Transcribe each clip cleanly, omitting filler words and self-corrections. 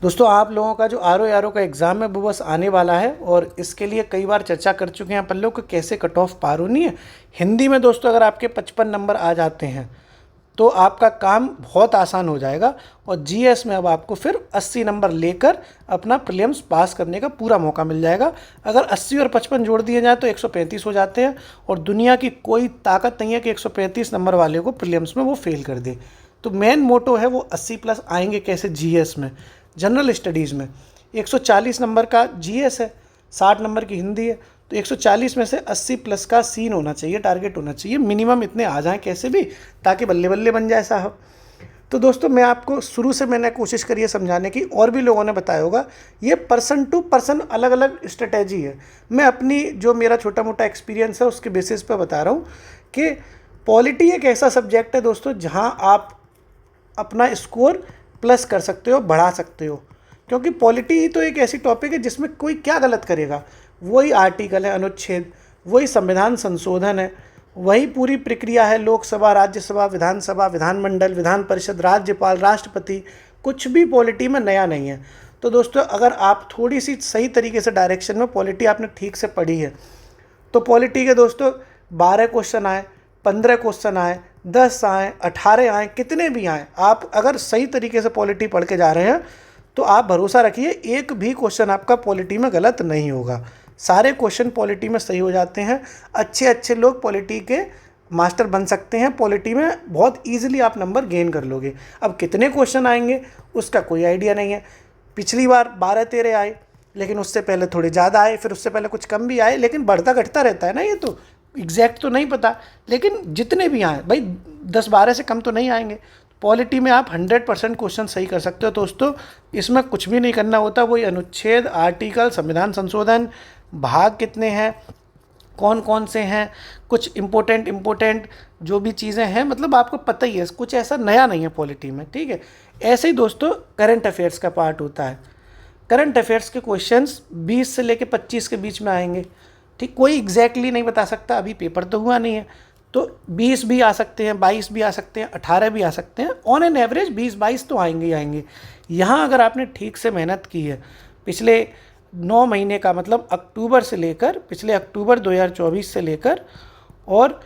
दोस्तों आप लोगों का जो आर ओ का एग्ज़ाम है वो बस आने वाला है और इसके लिए कई बार चर्चा कर चुके हैं अपन लोग कि कैसे कट ऑफ पार होनी है। हिंदी में दोस्तों अगर आपके 55 नंबर आ जाते हैं तो आपका काम बहुत आसान हो जाएगा और जीएस में अब आपको फिर 80 नंबर लेकर अपना प्रीलिम्स पास करने का पूरा मौका मिल जाएगा। अगर 80 और 55 जोड़ दिए जाए तो 135 हो जाते हैं और दुनिया की कोई ताकत नहीं है कि 135 नंबर वाले को प्रीलिम्स में वो फेल कर दे। तो मेन मोटो है वो 80 प्लस आएंगे कैसे जीएस में। जनरल स्टडीज़ में 140 नंबर का जीएस है, 60 नंबर की हिंदी है, तो 140 में से 80 प्लस का सीन होना चाहिए, टारगेट होना चाहिए। मिनिमम इतने आ जाएं कैसे भी, ताकि बल्ले बल्ले बन जाए साहब। तो दोस्तों मैं आपको शुरू से मैंने कोशिश करी है समझाने की, और भी लोगों ने बताया होगा, ये पर्सन टू पर्सन अलग अलग स्ट्रेटेजी है। मैं अपनी जो मेरा छोटा मोटा एक्सपीरियंस है उसके बेसिस पे बता रहा हूँ कि पॉलिटी एक ऐसा सब्जेक्ट है दोस्तों जहाँ आप अपना स्कोर प्लस कर सकते हो, बढ़ा सकते हो। क्योंकि पॉलिटी ही तो एक ऐसी टॉपिक है जिसमें कोई क्या गलत करेगा, वही आर्टिकल है, अनुच्छेद, वही संविधान संशोधन है, वही पूरी प्रक्रिया है। लोकसभा, राज्यसभा, विधानसभा, विधानमंडल, विधान परिषद, राज्यपाल, राष्ट्रपति, कुछ भी पॉलिटी में नया नहीं है। तो दोस्तों अगर आप थोड़ी सी सही तरीके से डायरेक्शन में पॉलिटी आपने ठीक से पढ़ी है तो पॉलिटी के दोस्तों 12 क्वेश्चन आए, 15 क्वेश्चन आए, 10 आए, 18 आए, कितने भी आए, आप अगर सही तरीके से पॉलिटी पढ़ के जा रहे हैं तो आप भरोसा रखिए एक भी क्वेश्चन आपका पॉलिटी में गलत नहीं होगा। सारे क्वेश्चन पॉलिटी में सही हो जाते हैं। अच्छे अच्छे लोग पॉलिटी के मास्टर बन सकते हैं। पॉलिटी में बहुत ईजिली आप नंबर गेन कर लोगे। अब कितने क्वेश्चन आएंगे उसका कोई आइडिया नहीं है। पिछली बार 12-13 आए, लेकिन उससे पहले थोड़े ज़्यादा आए, फिर उससे पहले कुछ कम भी आए, लेकिन बढ़ता घटता रहता है ना, ये तो एग्जैक्ट तो नहीं पता। लेकिन जितने भी आए भाई 10-12 से कम तो नहीं आएंगे। पॉलिटी में आप 100% क्वेश्चन सही कर सकते हो दोस्तों। इसमें कुछ भी नहीं करना होता, वही अनुच्छेद, आर्टिकल, संविधान संशोधन, भाग कितने हैं, कौन कौन से हैं, कुछ इम्पोर्टेंट जो भी चीज़ें हैं, मतलब आपको पता ही है, कुछ ऐसा नया नहीं है पॉलिटी में, ठीक है। ऐसे ही दोस्तों करंट अफेयर्स का पार्ट होता है। करंट अफेयर्स के क्वेश्चंस 20 से लेकर 25 के बीच में आएंगे, ठीक। कोई एग्जैक्टली नहीं बता सकता, अभी पेपर तो हुआ नहीं है, तो 20 भी आ सकते हैं, 22 भी आ सकते हैं, 18 भी आ सकते हैं। ऑन एन एवरेज 20-22 तो आएंगे ही आएंगे। यहाँ अगर आपने ठीक से मेहनत की है, पिछले 9 महीने का मतलब अक्टूबर से लेकर, पिछले अक्टूबर 2024 से लेकर और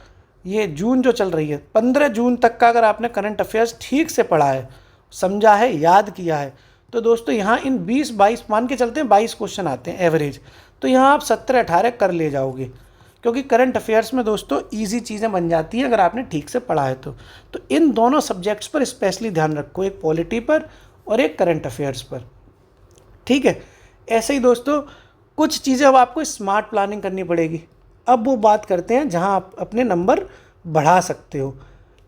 ये जून जो चल रही है 15 जून तक का अगर आपने करंट अफेयर्स ठीक से पढ़ा है, समझा है, याद किया है, तो दोस्तों यहाँ इन 20-22 मान के चलते हैं 22 क्वेश्चन आते हैं एवरेज, तो यहाँ आप 17-18 कर ले जाओगे। क्योंकि करंट अफेयर्स में दोस्तों इजी चीज़ें बन जाती हैं अगर आपने ठीक से पढ़ा है तो इन दोनों सब्जेक्ट्स पर स्पेशली ध्यान रखो, एक पॉलिटी पर और एक करंट अफेयर्स पर, ठीक है। ऐसे ही दोस्तों कुछ चीज़ें अब आपको स्मार्ट प्लानिंग करनी पड़ेगी। अब वो बात करते हैं जहां आप अपने नंबर बढ़ा सकते हो,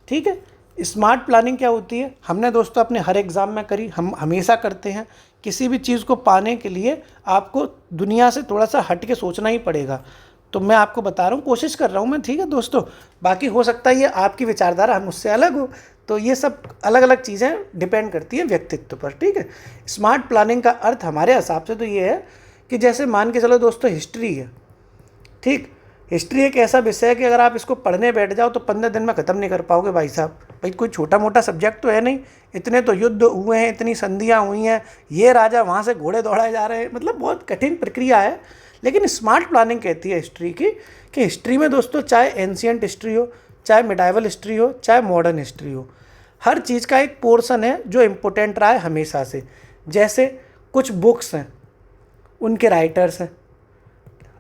ठीक है। स्मार्ट प्लानिंग क्या होती है, हमने दोस्तों अपने हर एग्ज़ाम में करी, हम हमेशा करते हैं। किसी भी चीज़ को पाने के लिए आपको दुनिया से थोड़ा सा हट के सोचना ही पड़ेगा। तो मैं आपको बता रहा हूँ, कोशिश कर रहा हूँ मैं, ठीक है दोस्तों। बाकी हो सकता है ये आपकी विचारधारा हम मुझसे अलग हो, तो ये सब अलग अलग चीज़ें डिपेंड करती है व्यक्तित्व पर, ठीक है। स्मार्ट प्लानिंग का अर्थ हमारे हिसाब से तो ये है कि जैसे मान के चलो दोस्तों हिस्ट्री है, ठीक। हिस्ट्री एक ऐसा विषय है कि अगर आप इसको पढ़ने बैठ जाओ तो 15 दिन में ख़त्म नहीं कर पाओगे भाई साहब। भाई कोई छोटा मोटा सब्जेक्ट तो है नहीं, इतने तो युद्ध हुए हैं, इतनी संधियाँ हुई हैं, ये राजा वहाँ से घोड़े दौड़ाए जा रहे हैं, मतलब बहुत कठिन प्रक्रिया है। लेकिन स्मार्ट प्लानिंग कहती है हिस्ट्री की कि हिस्ट्री में दोस्तों चाहे एंशियंट हिस्ट्री हो, चाहे मिडाइवल हिस्ट्री हो, चाहे मॉडर्न हिस्ट्री हो, हर चीज़ का एक पोर्शन है जो इम्पोर्टेंट रहा है हमेशा से। जैसे कुछ बुक्स हैं, उनके राइटर्स हैं,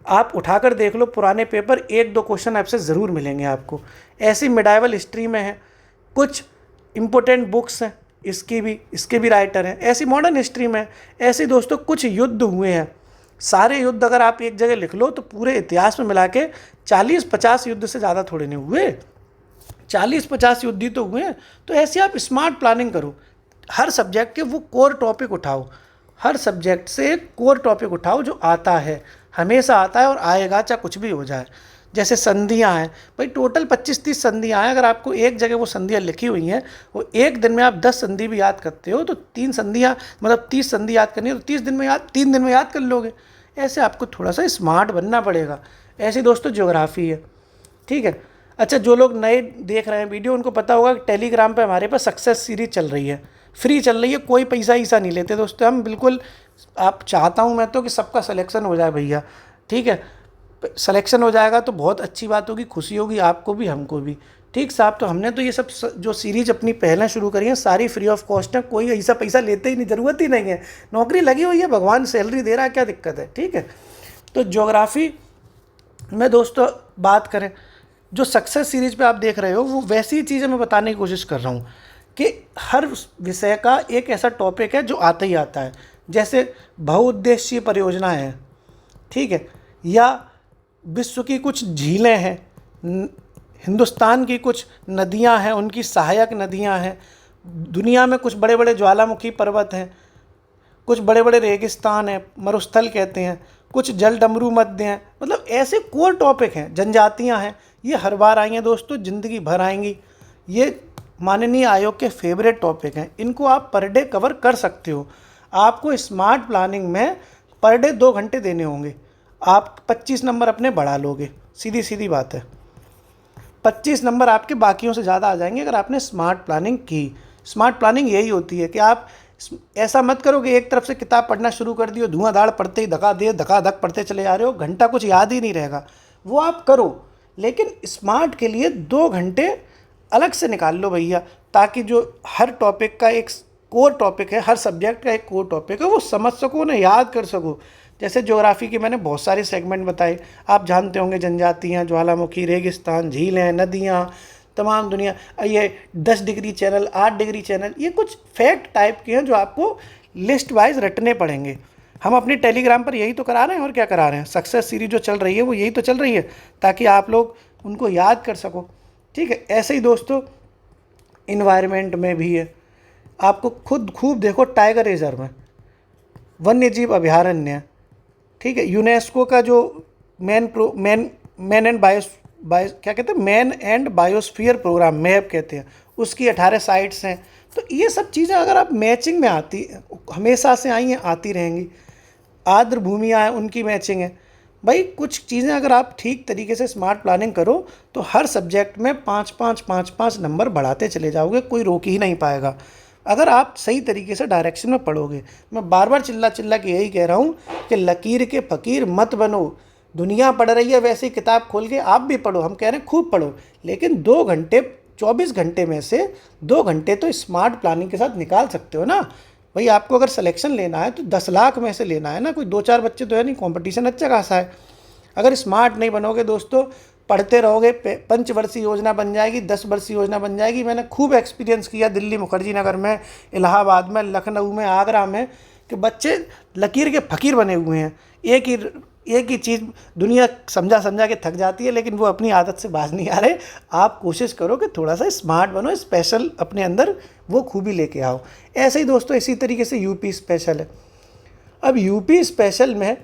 आप उठाकर देख लो पुराने पेपर, 1-2 क्वेश्चन आपसे ज़रूर मिलेंगे आपको। ऐसी मिडाइवल हिस्ट्री में है, कुछ इम्पोर्टेंट बुक्स हैं, इसके भी राइटर हैं। ऐसी मॉडर्न हिस्ट्री में, ऐसे दोस्तों कुछ युद्ध हुए हैं, सारे युद्ध अगर आप एक जगह लिख लो तो पूरे इतिहास में मिला के 40-50 युद्ध से ज़्यादा थोड़े नहीं हुए, 40-50 युद्ध ही तो हुए हैं। तो ऐसे आप स्मार्ट प्लानिंग करो, हर सब्जेक्ट के वो कोर टॉपिक उठाओ, हर सब्जेक्ट से एक कोर टॉपिक उठाओ जो आता है, हमेशा आता है और आएगा चाहे कुछ भी हो जाए। जैसे संधियाँ हैं भाई, टोटल 25-30 संधियाँ हैं। अगर आपको एक जगह वो संधियाँ लिखी हुई हैं, वो एक दिन में आप 10 संधि भी याद करते हो तो 3 संधियाँ मतलब 30 संधि याद करनी है तो 3 दिन में याद कर लोगे। ऐसे आपको थोड़ा सा स्मार्ट बनना पड़ेगा। ऐसे दोस्तों ज्योग्राफी है, ठीक है। अच्छा, जो लोग नए देख रहे हैं वीडियो उनको पता होगा कि टेलीग्राम पे हमारे पास सक्सेस सीरीज चल रही है। फ्री चल रही है, कोई पैसा ईसा नहीं लेते दोस्तों हम, बिल्कुल। आप चाहता हूँ मैं तो कि सबका सिलेक्शन हो जाए भैया, ठीक है। सिलेक्शन हो जाएगा तो बहुत अच्छी बात होगी, खुशी होगी आपको भी हमको भी, ठीक साहब। तो हमने तो ये सब जो सीरीज अपनी पहले शुरू करी है सारी फ्री ऑफ कॉस्ट है, कोई ऐसा पैसा लेते ही नहीं, ज़रूरत ही नहीं है। नौकरी लगी हुई है, भगवान सैलरी दे रहा है, क्या दिक्कत है, ठीक है। तो ज्योग्राफी में दोस्तों बात करें, जो सक्सेस सीरीज पे आप देख रहे हो वो वैसी चीज़ें मैं बताने की कोशिश कर रहा हूँ कि हर विषय का एक ऐसा टॉपिक है जो आता ही आता है। जैसे बहुउद्देशीय परियोजना है, ठीक है, या विश्व की कुछ झीलें हैं, हिंदुस्तान की कुछ नदियां हैं, उनकी सहायक नदियां हैं, दुनिया में कुछ बड़े बड़े ज्वालामुखी पर्वत हैं, कुछ बड़े बड़े रेगिस्तान हैं, मरुस्थल कहते हैं, कुछ जल डमरू मध्य हैं, मतलब ऐसे कोर टॉपिक हैं। जनजातियां हैं, ये हर बार आएंगे दोस्तों, ज़िंदगी भर आएंगी। ये माननीय आयोग के फेवरेट टॉपिक हैं, इनको आप पर डे कवर कर सकते हो। आपको स्मार्ट प्लानिंग में पर डे 2 घंटे देने होंगे, आप 25 नंबर अपने बढ़ा लोगे, सीधी सीधी बात है। 25 नंबर आपके बाकियों से ज़्यादा आ जाएंगे अगर आपने स्मार्ट प्लानिंग की। स्मार्ट प्लानिंग यही होती है कि आप ऐसा मत करो कि एक तरफ से किताब पढ़ना शुरू कर दियो, धुआंधार पढ़ते ही धकाधक पढ़ते चले जा रहे हो, घंटा कुछ याद ही नहीं रहेगा। वो आप करो, लेकिन स्मार्ट के लिए 2 घंटे अलग से निकाल लो भैया, ताकि जो हर टॉपिक का एक कोर टॉपिक है, हर सब्जेक्ट का एक कोर टॉपिक है, वो समझ सको ना, याद कर सको। जैसे ज्योग्राफी के मैंने बहुत सारे सेगमेंट बताए, आप जानते होंगे, जनजातियाँ, ज्वालामुखी, रेगिस्तान, झीलें, नदियाँ, तमाम दुनिया, ये 10 डिग्री चैनल, 8 डिग्री चैनल, ये कुछ फैक्ट टाइप के हैं जो आपको लिस्ट वाइज रटने पड़ेंगे। हम अपने टेलीग्राम पर यही तो करा रहे हैं, और क्या करा रहे हैं। सक्सेस सीरीज जो चल रही है वो यही तो चल रही है, ताकि आप लोग उनको याद कर सको, ठीक है। ऐसे ही दोस्तों इन्वायरमेंट में भी है, आपको खुद खूब देखो, टाइगर रिजर्व है, वन्य जीव अभयारण्य, ठीक है, यूनेस्को का जो मैन एंड क्या कहते हैं, man and biosphere programme, map कहते हैं, उसकी 18 साइट्स हैं। तो ये सब चीज़ें अगर आप मैचिंग में आती, हमेशा से आई हैं, आती रहेंगी। आर्द्र भूमियाँ हैं, उनकी मैचिंग है भाई। कुछ चीज़ें अगर आप ठीक तरीके से स्मार्ट प्लानिंग करो तो हर सब्जेक्ट में 5-5 नंबर बढ़ाते चले जाओगे, कोई रोक ही नहीं पाएगा अगर आप सही तरीके से डायरेक्शन में पढ़ोगे। मैं बार बार चिल्ला के यही कह रहा हूँ कि लकीर के फ़कीर मत बनो। दुनिया पढ़ रही है, वैसे ही किताब खोल के आप भी पढ़ो, हम कह रहे हैं खूब पढ़ो, लेकिन 2 घंटे 24 घंटे में से 2 घंटे तो स्मार्ट प्लानिंग के साथ निकाल सकते हो ना भाई। आपको अगर सिलेक्शन लेना है तो 10 लाख में से लेना है ना, कोई 2-4 बच्चे तो है नहीं, कंपटीशन अच्छा खासा है। अगर स्मार्ट नहीं बनोगे दोस्तों, पढ़ते रहोगे, 5 वर्षीय योजना बन जाएगी, 10 वर्षीय योजना बन जाएगी। मैंने खूब एक्सपीरियंस किया दिल्ली मुखर्जी नगर में, इलाहाबाद में, लखनऊ में, आगरा में, कि बच्चे लकीर के फ़कीर बने हुए हैं। एक ही चीज़ दुनिया समझा के थक जाती है, लेकिन वो अपनी आदत से बाज नहीं आ रहे। आप कोशिश करो कि थोड़ा सा स्मार्ट बनो, स्पेशल अपने अंदर वो खूबी लेके आओ। ऐसे ही दोस्तों इसी तरीके से यूपी स्पेशल है। अब यूपी स्पेशल में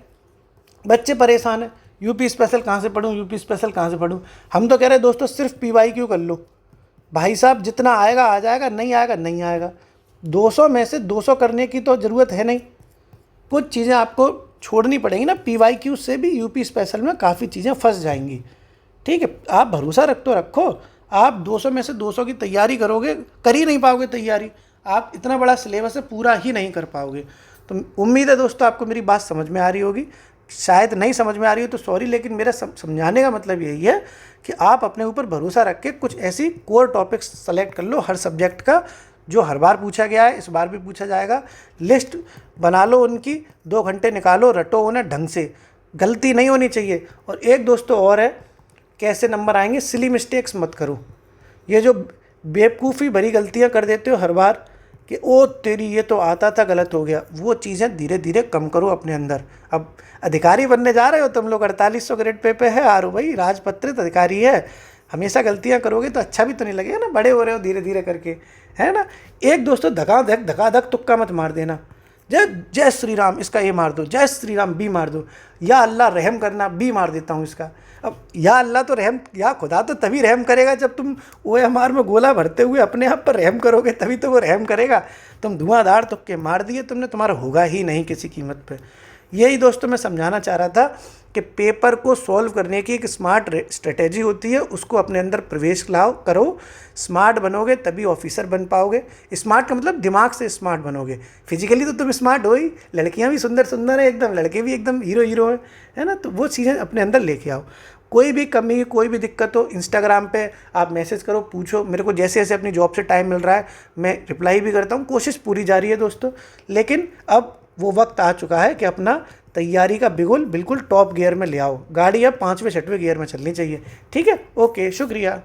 बच्चे परेशान हैं, यूपी स्पेशल कहाँ से पढ़ूँ, यूपी स्पेशल कहाँ से पढ़ूँ। हम तो कह रहे हैं दोस्तों सिर्फ PYQ कर लो भाई साहब, जितना आएगा आ जाएगा, नहीं आएगा नहीं आएगा। 200 में से 200 करने की तो ज़रूरत है नहीं, कुछ चीज़ें आपको छोड़नी पड़ेंगी ना। PYQ से भी यूपी स्पेशल में काफ़ी चीज़ें फंस जाएंगी, ठीक है। आप भरोसा रखो, आप 200 में से 200 की तैयारी करोगे, कर ही नहीं पाओगे तैयारी, आप इतना बड़ा सिलेबस है पूरा ही नहीं कर पाओगे। तो उम्मीद है दोस्तों आपको मेरी बात समझ में आ रही होगी। शायद नहीं समझ में आ रही हो तो सॉरी, लेकिन मेरा समझाने का मतलब यही है कि आप अपने ऊपर भरोसा रख के कुछ ऐसी कोर टॉपिक्स सेलेक्ट कर लो हर सब्जेक्ट का, जो हर बार पूछा गया है, इस बार भी पूछा जाएगा। लिस्ट बना लो उनकी, 2 घंटे निकालो, रटो उन्हें ढंग से, गलती नहीं होनी चाहिए। और एक दोस्तों और है, कैसे नंबर आएंगे, सिली मिस्टेक्स मत करो। ये जो बेवकूफ़ी भरी गलतियां कर देते हो हर बार कि ओ तेरी ये तो आता था गलत हो गया, वो चीज़ें धीरे धीरे कम करो अपने अंदर। अब अधिकारी बनने जा रहे हो तुम लोग, 4800 ग्रेड पे है आरो भाई, राजपत्रित अधिकारी है। हमेशा गलतियां करोगे तो अच्छा भी तो नहीं लगेगा ना, बड़े हो रहे हो धीरे धीरे करके, है ना। एक दोस्तों धकाधक तुक्का मत मार देना, जय श्री राम इसका ए मार दो, जय श्री राम बी मार दो, या अल्लाह रहम करना बी मार देता हूँ इसका। अब या अल्लाह तो रहम, या खुदा तो तभी रहम करेगा जब तुम OMR में गोला भरते हुए अपने आप पर रहम करोगे, तभी तो वो रहम करेगा। तुम धुआंधार तुक्के मार दिए तुमने, तुम्हारा होगा ही नहीं किसी कीमत पे। यही दोस्तों मैं समझाना चाह रहा था कि पेपर को सॉल्व करने की एक स्मार्ट स्ट्रेटेजी होती है, उसको अपने अंदर प्रवेश लाओ करो। स्मार्ट बनोगे तभी ऑफिसर बन पाओगे। स्मार्ट का मतलब दिमाग से स्मार्ट बनोगे। फिजिकली तो तुम स्मार्ट हो ही, लड़कियां भी सुंदर सुंदर है एकदम, लड़के भी एकदम हीरो हीरो है ना। तो वो चीज़ें अपने अंदर लेके आओ। कोई भी कमी, कोई भी दिक्कत हो, इंस्टाग्राम पे आप मैसेज करो, पूछो मेरे को। जैसे जैसे अपनी जॉब से टाइम मिल रहा है मैं रिप्लाई भी करता हूँ, कोशिश पूरी जारी है दोस्तों। लेकिन अब वो वक्त आ चुका है कि अपना तैयारी का बिगुल बिल्कुल टॉप गियर में ले आओ। गाड़ी अब 5वें 6वें गियर में चलनी चाहिए। ठीक है, ओके, शुक्रिया।